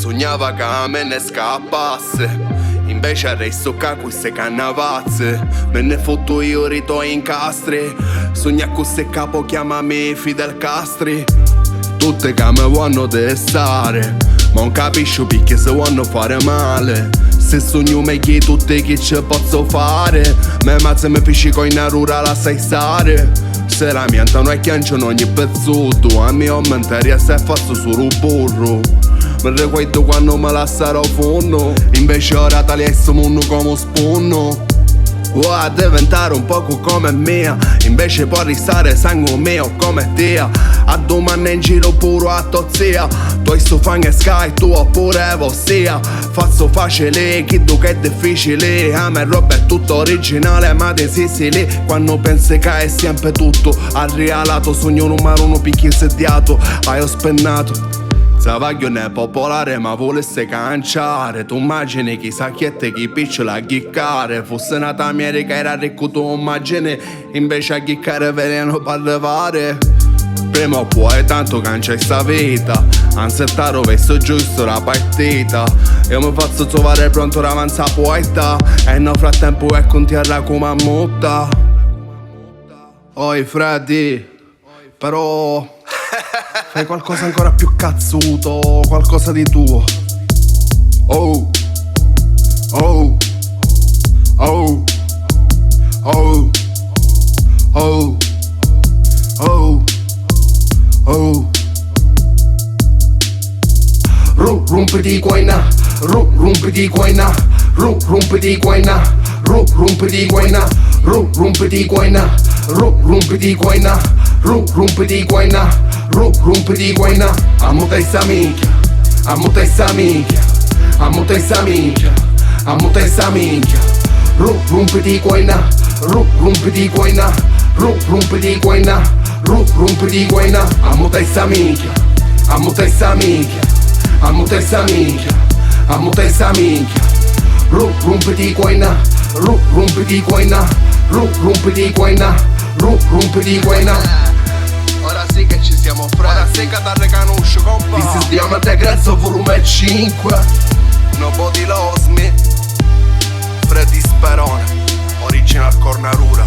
Sognava che me ne scappasse, invece resto qua queste cannavazze. Me ne fotto io rito in castri. Sogna con se capo chiamami Fidel Castri. Tutte che mi vogliono testare, ma non capisco perché se vogliono fare male. Se sogno me che tutte che ci posso fare, me mazza mi piscico in rura la sai stare. Se la mientano e chianciano ogni pezzuto, a mio mente riesce e faccio solo burro. Mi ricordo quando me la sarò fondo, invece ora tagliasso mondo come spunno. A diventare un poco come me, invece può restare sangue mio come te. A domani in giro puro a tozzia, tu sto fan e sky, tu oppure vostia. Faccio facile, chi che è difficile. A me roba è tutto originale, ma desisili. Quando pensi che è sempre tutto arrialato, sogno numero uno picchi sediato, hai ho spennato. Zavaglio ne è popolare ma volesse canciare. Tu immagini chissà chi è te chi piccola a ghiccare. Fosse nata America era ricco tu immagini, invece a ghiccare veleno per levare. Prima o poi tanto cancia sta vita, ansettare verso giusto la partita. Io mi faccio trovare pronto avanza poeta, e nel frattempo è con terra come a mutta. Oi Freddy, però fai qualcosa ancora più cazzuto, qualcosa di tuo. Oh, oh, oh, oh, oh, oh, oh. Rumpiti guaina, rumpiti guaina, rumpiti guaina, rumpiti guaina, rumpiti guaina, rumpiti guaina, rumpiti guaina, rumpiti guaina. Amo te sta minchia, amo te sta minchia, amo te sta minchia, amo te sta minchia. Rumpiti guaina, rumpiti guaina, rumpiti guaina, rumpiti guaina. Amo te sta minchia, amo te sta minchia, amo te sta minchia, amo te sta minchia. Rumpiti guaina, rumpiti guaina, rumpiti guaina, rumpiti guaina. Ora sì che ci siamo freddi, ora sì che ti riconosco compa. This is Diamante Grezzo volume 5. Nobody loves me. Freddy Sperone, original Cornarura.